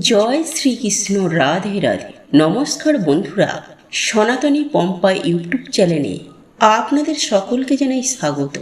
জয় শ্রীকৃষ্ণ, রাধে রাধে। নমস্কার বন্ধুরা, সনাতনী পম্পা ইউটিউব চ্যানেলে আপনাদের সকলকে জানাই স্বাগত।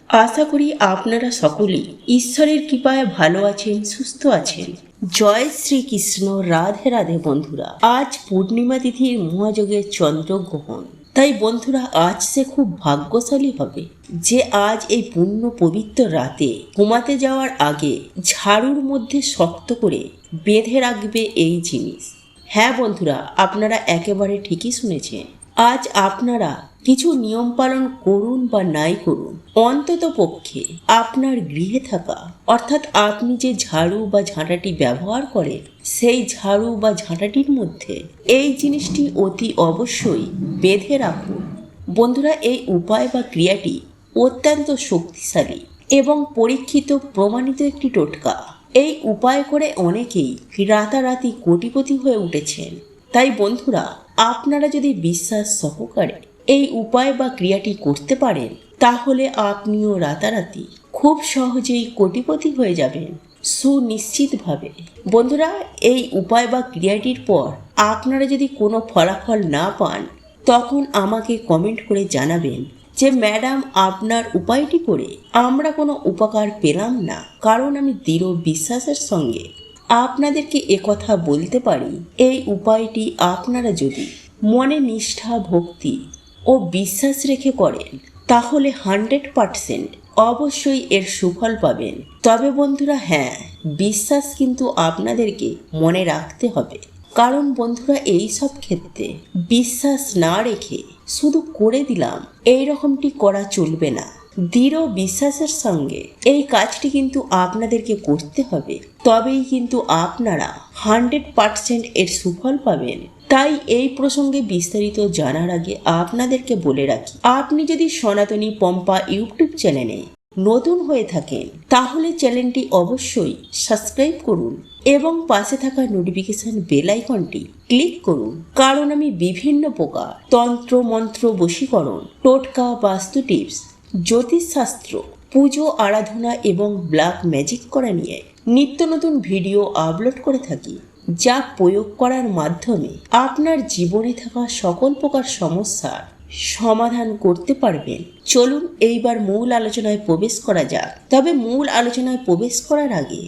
আশা করি আপনারা সকলেই ঈশ্বরের কৃপায় ভালো আছেন, সুস্থ আছেন। জয় শ্রীকৃষ্ণ, রাধে রাধে। বন্ধুরা, আজ পূর্ণিমা তিথির মহাযোগের চন্দ্রগ্রহণ। তাই বন্ধুরা, আজ সে খুব ভাগ্যশালী হবে যে আজ এই পূর্ণ পবিত্র রাতে ঘুমাতে যাওয়ার আগে ঝাড়ুর মধ্যে শক্ত করে বেঁধে রাখবে এই জিনিস। হ্যাঁ বন্ধুরা, আপনারা একেবারে ঠিকই শুনেছেন। আজ আপনারা কিছু নিয়ম পালন করুন বা নাই করুন, অন্তত পক্ষে আপনার গৃহে থাকা অর্থাৎ আপনি যে ঝাড়ু বা ঝাঁটাটি ব্যবহার করেন সেই ঝাড়ু বা ঝাঁটাটির মধ্যে এই জিনিসটি অতি অবশ্যই বেঁধে রাখুন। বন্ধুরা, এই উপায় বা ক্রিয়াটি অত্যন্ত শক্তিশালী এবং পরীক্ষিত প্রমাণিত একটি টোটকা। এই উপায় করে অনেকেই রাতারাতি কোটিপতি হয়ে উঠেছেন। তাই বন্ধুরা, আপনারা যদি বিশ্বাস সহকারে এই উপায় বা ক্রিয়াটি করতে পারেন তাহলে আপনিও রাতারাতি খুব সহজেই কোটিপতি হয়ে যাবেন, সুনিশ্চিতভাবে। বন্ধুরা, এই উপায় বা ক্রিয়াটির পর আপনারা যদি কোনো ফলাফল না পান তখন আমাকে কমেন্ট করে জানাবেন যে ম্যাডাম, আপনার উপায়টি করে আমরা কোনো উপকার পেলাম না। কারণ আমি দৃঢ় বিশ্বাসের সঙ্গে আপনাদেরকে একথা বলতে পারি, এই উপায়টি আপনারা যদি মনে নিষ্ঠা, ভক্তি ও বিশ্বাস রেখে করেন তাহলে 100% অবশ্যই এর সুফল পাবেন। তবে বন্ধুরা, হ্যাঁ, বিশ্বাস কিন্তু আপনাদেরকে মনে রাখতে হবে। কারণ বন্ধুরা, এই সব ক্ষেত্রে বিশ্বাস না রেখে শুধু করে দিলাম এই রকমটি করা চলবে না। দৃঢ় বিশ্বাসের সঙ্গে এই কাজটি কিন্তু আপনাদেরকে করতে হবে, তবেই কিন্তু আপনারা 100% এর সুফল পাবেন। তাই এই প্রসঙ্গে বিস্তারিত জানার আগে আপনাদেরকে বলে রাখি, আপনি যদি সনাতনী পম্পা ইউটিউব চ্যানেলে নতুন হয়ে থাকেন তাহলে চ্যানেলটি অবশ্যই সাবস্ক্রাইব করুন এবং পাশে থাকা নোটিফিকেশন বেল আইকনটি ক্লিক করুন। কারণ আমি বিভিন্ন প্রকার তন্ত্র, মন্ত্র, বশীকরণ, টোটকা, বাস্তু টিপস, জ্যোতিষশাস্ত্র, পুজো, আরাধনা এবং ব্ল্যাক ম্যাজিক করা নিয়ে নিত্য নতুন ভিডিও আপলোড করে থাকি, যা প্রয়োগ করার মাধ্যমে আপনার জীবনে থাকা সকল প্রকার সমস্যার সমাধান করতে পারবেন। চলুন এইবার মূল আলোচনায় প্রবেশ করা যাক। তবে মূল আলোচনায় প্রবেশ করার আগে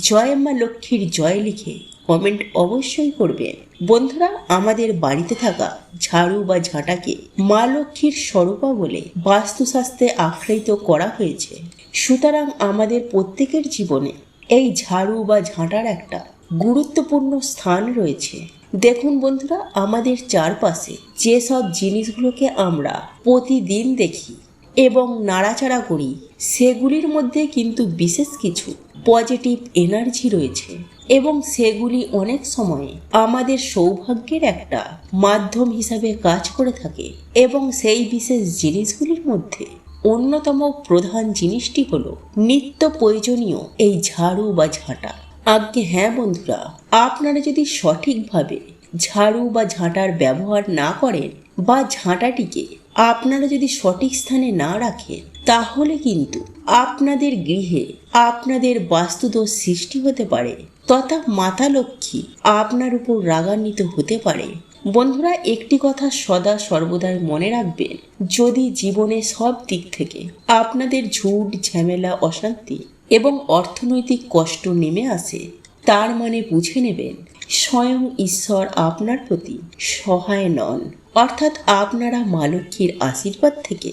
জয় মা লক্ষ্মীর জয় লিখে কমেন্ট অবশ্যই করবেন। বন্ধুরা, আমাদের বাড়িতে থাকা ঝাড়ু বা ঝাঁটাকে মা লক্ষ্মীর স্বরূপা বলে বাস্তুশাস্ত্রে আখ্যায়িত করা হয়েছে। সুতরাং আমাদের প্রত্যেকের জীবনে এই ঝাড়ু বা ঝাঁটার একটা গুরুত্বপূর্ণ স্থান রয়েছে। দেখুন বন্ধুরা, আমাদের চারপাশে যেসব জিনিসগুলোকে আমরা প্রতিদিন দেখি এবং নাড়াচাড়া করি সেগুলির মধ্যে কিন্তু বিশেষ কিছু পজিটিভ এনার্জি রয়েছে এবং সেগুলি অনেক সময় আমাদের সৌভাগ্যের একটা মাধ্যম হিসাবে কাজ করে থাকে। এবং সেই বিশেষ জিনিসগুলির মধ্যে অন্যতম প্রধান জিনিসটি হলো নিত্য প্রয়োজনীয় এই ঝাড়ু বা ঝাঁটা। আজ্ঞে হ্যাঁ বন্ধুরা, আপনারা যদি সঠিকভাবে ঝাড়ু বা ঝাঁটার ব্যবহার না করেন বা ঝাঁটাটিকে আপনারা যদি সঠিক স্থানে না রাখেন তাহলে কিন্তু আপনাদের গৃহে আপনাদের বাস্তুদোষ সৃষ্টি হতে পারে তথা মাতা লক্ষ্মী আপনার উপর রাগান্বিত হতে পারে। বন্ধুরা, একটি কথা সদা সর্বদাই মনে রাখবেন, যদি জীবনে সব দিক থেকে আপনাদের ঝুট, ঝামেলা, অশান্তি এবং অর্থনৈতিক কষ্ট নেমে আসে, তার মানে বুঝে নেবেন স্বয়ং ঈশ্বর আপনার প্রতি সহায় নন। অর্থাৎ আপনারা মা লক্ষ্মীর আশীর্বাদ থেকে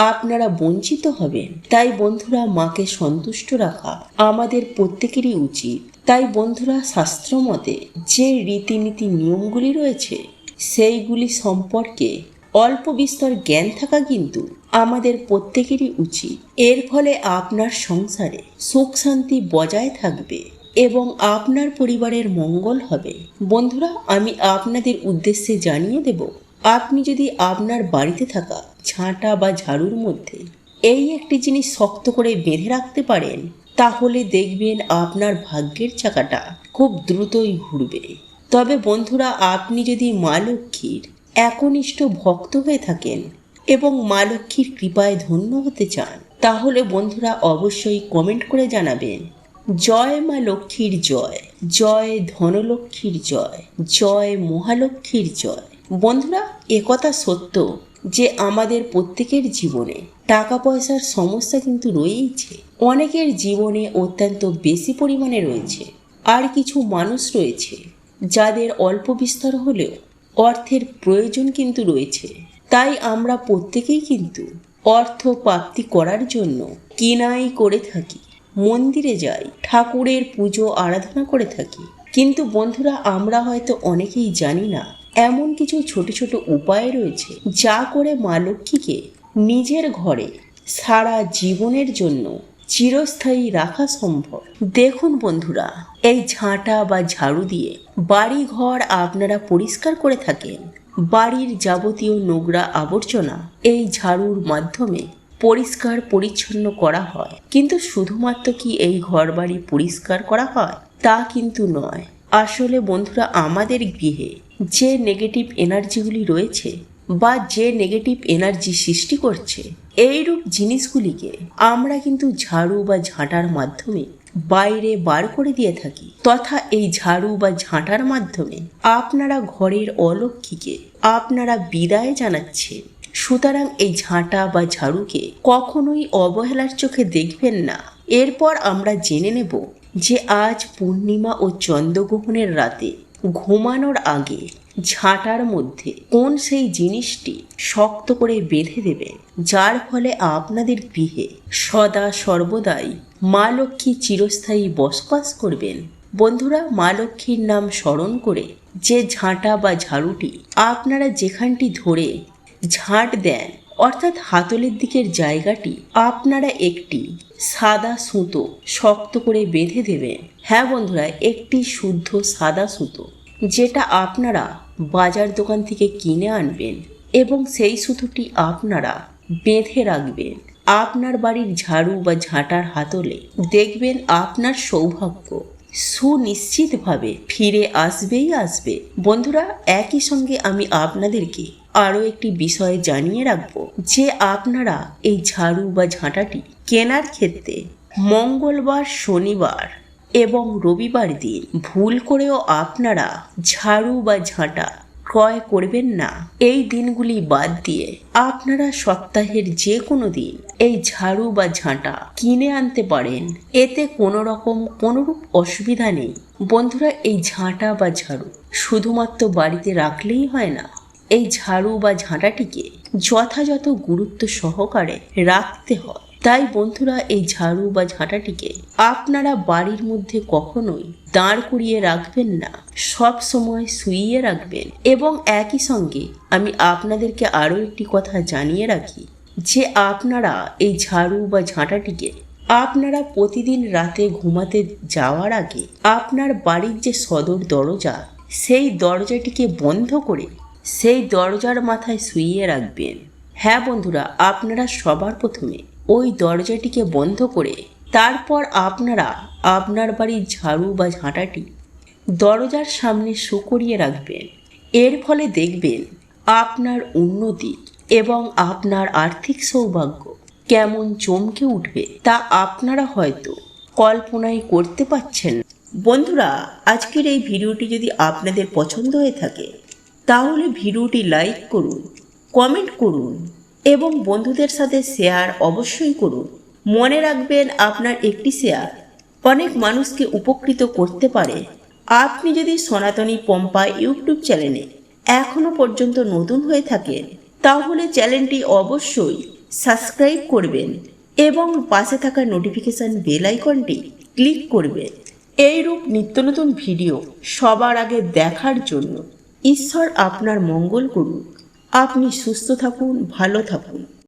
আপনারা বঞ্চিত হবেন। তাই বন্ধুরা, মাকে সন্তুষ্ট রাখা আমাদের প্রত্যেকেরই উচিত। তাই বন্ধুরা, শাস্ত্র মতে যে রীতিনীতি নিয়মগুলি রয়েছে সেইগুলি সম্পর্কে অল্প বিস্তর জ্ঞান থাকা কিন্তু আমাদের প্রত্যেকেরই উচিত। এর ফলে আপনার সংসারে সুখ শান্তি বজায় থাকবে এবং আপনার পরিবারের মঙ্গল হবে। বন্ধুরা, আমি আপনাদের উদ্দেশ্যে জানিয়ে দেব, আপনি যদি আপনার বাড়িতে থাকা ঝাঁটা বা ঝাড়ুর মধ্যে এই একটি জিনিস শক্ত করে বেঁধে রাখতে পারেন তাহলে দেখবেন আপনার ভাগ্যের চাকাটা খুব দ্রুতই ঘুরবে। তবে বন্ধুরা, আপনি যদি মা লক্ষ্মীর একনিষ্ঠ ভক্ত হয়ে থাকেন এবং মা লক্ষ্মীর কৃপায় ধন্য হতে চান তাহলে বন্ধুরা অবশ্যই কমেন্ট করে জানাবেন জয় মা লক্ষ্মীর জয়। জয় ধনলক্ষ্মীর জয়, জয় মহালক্ষ্মীর জয়। বন্ধুরা, একথা সত্য যে আমাদের প্রত্যেকের জীবনে টাকা পয়সার সমস্যা কিন্তু রয়েইছে। অনেকের জীবনে অত্যন্ত বেশি পরিমাণে রয়েছে, আর কিছু মানুষ রয়েছে যাদের অল্প বিস্তর হলেও অর্থের প্রয়োজন কিন্তু রয়েছে। তাই আমরা প্রত্যেকেই কিন্তু অর্থ প্রাপ্তি করার জন্য কিনাই করে থাকি, মন্দিরে যাই, ঠাকুরের পুজো আরাধনা করে থাকি। কিন্তু বন্ধুরা, আমরা হয়তো অনেকেই জানি না এমন কিছু ছোট ছোট উপায় রয়েছে যা করে মা লক্ষ্মীকে নিজের ঘরে সারা জীবনের জন্য চিরস্থায়ী রাখা সম্ভব। দেখুন বন্ধুরা, এই ঝাঁটা বা ঝাড়ু দিয়ে বাড়ি ঘর আপনারা পরিষ্কার করে থাকেন। বাড়ির যাবতীয় নোংরা আবর্জনা এই ঝাড়ুর মাধ্যমে পরিষ্কার পরিচ্ছন্ন করা হয়। কিন্তু শুধুমাত্র কি এই ঘর বাড়ি পরিষ্কার করা হয় তা কিন্তু নয়। আসলে বন্ধুরা, আমাদের গৃহে যে নেগেটিভ এনার্জিগুলি রয়েছে বা যে নেগেটিভ এনার্জি সৃষ্টি করছে, এইরূপ জিনিসগুলিকে আমরা কিন্তু ঝাড়ু বা ঝাঁটার মাধ্যমে বাইরে বার করে দিয়ে থাকি। তথা এই ঝাড়ু বা ঝাঁটার মাধ্যমে আপনারা ঘরের অলক্ষ্মীকে আপনারা বিদায় জানাচ্ছেন। সুতরাং এই ঝাঁটা বা ঝাড়ুকে কখনোই অবহেলার চোখে দেখবেন না। এরপর আমরা জেনে নেব যে আজ পূর্ণিমা ও চন্দ্রগ্রহণের রাতে ঘুমানোর আগে ঝাঁটার মধ্যে কোন সেই জিনিসটি শক্ত করে বেঁধে দেবেন, যার ফলে আপনাদের গৃহে সদা সর্বদাই মা লক্ষ্মী চিরস্থায়ী বসবাস করবেন। বন্ধুরা, মা লক্ষ্মীর নাম স্মরণ করে যে ঝাঁটা বা ঝাড়ুটি আপনারা যেখানটি ধরে ঝাঁট দেন, অর্থাৎ হাতলের দিকের জায়গাটি আপনারা একটি সাদা সুতো শক্ত করে বেঁধে দেবেন। হ্যাঁ বন্ধুরা, একটি শুদ্ধ সাদা সুতো, যেটা আপনারা বাজার দোকান থেকে কিনে আনবেন এবং সেই সুতোটি আপনারা বেঁধে রাখবেন আপনার বাড়ির ঝাড়ু বা ঝাঁটার হাতলে। দেখবেন আপনার সৌভাগ্য সুনিশ্চিতভাবে ফিরে আসবেই আসবে। বন্ধুরা, একই সঙ্গে আমি আপনাদেরকে আরও একটি বিষয় জানিয়ে রাখবো যে আপনারা এই ঝাড়ু বা ঝাঁটাটি কেনার ক্ষেত্রে মঙ্গলবার, শনিবার এবং রবিবার দিন ভুল করেও আপনারা ঝাড়ু বা ঝাঁটা ক্রয় করবেন না। এই দিনগুলি বাদ দিয়ে আপনারা সপ্তাহের যে কোনো দিন এই ঝাড়ু বা ঝাঁটা কিনে আনতে পারেন। এতে কোনোরূপ অসুবিধা নেই। বন্ধুরা, এই ঝাঁটা বা ঝাড়ু শুধুমাত্র বাড়িতে রাখলেই হয় না, এই ঝাড়ু বা ঝাঁটাটিকে যথাযথ গুরুত্ব সহকারে রাখতে হয়। তাই বন্ধুরা, এই ঝাড়ু বা ঝাঁটাটিকে আপনারা বাড়ির মধ্যে কখনোই দাঁড় করিয়ে রাখবেন না, সব সময় শুইয়ে রাখবেন। এবং একই সঙ্গে আমি আপনাদেরকে আরও একটি কথা জানিয়ে রাখি যে আপনারা এই ঝাড়ু বা ঝাঁটাটিকে আপনারা প্রতিদিন রাতে ঘুমাতে যাওয়ার আগে আপনার বাড়ির যে সদর দরজা, সেই দরজাটিকে বন্ধ করে সেই দরজার মাথায় শুইয়ে রাখবেন। হ্যাঁ বন্ধুরা, আপনারা সবার প্রথমে ওই দরজাটিকে বন্ধ করে তারপর আপনারা আপনার বাড়ির ঝাড়ু বা ঝাঁটাটি দরজার সামনে শুকরিয়ে রাখবেন। এর ফলে দেখবেন আপনার উন্নতি এবং আপনার আর্থিক সৌভাগ্য কেমন চমকে উঠবে তা আপনারা হয়তো কল্পনাই করতে পারছেন না। বন্ধুরা, আজকের এই ভিডিওটি যদি আপনাদের পছন্দ হয়ে থাকে তাহলে ভিডিওটি লাইক করুন, কমেন্ট করুন এবং বন্ধুদের সাথে শেয়ার অবশ্যই করুন। মনে রাখবেন, আপনার একটি শেয়ার অনেক মানুষকে উপকৃত করতে পারে। আপনি যদি সনাতনী পম্পা ইউটিউব চ্যানেলে এখনও পর্যন্ত নতুন হয়ে থাকেন তাহলে চ্যানেলটি অবশ্যই সাবস্ক্রাইব করবেন এবং পাশে থাকা নোটিফিকেশন বেল আইকনটি ক্লিক করবেন। এইরূপ নিত্য নতুন ভিডিও সবার আগে দেখার জন্য ঈশ্বর আপনার মঙ্গল করুন। আপনি সুস্থ থাকুন, ভালো থাকুন।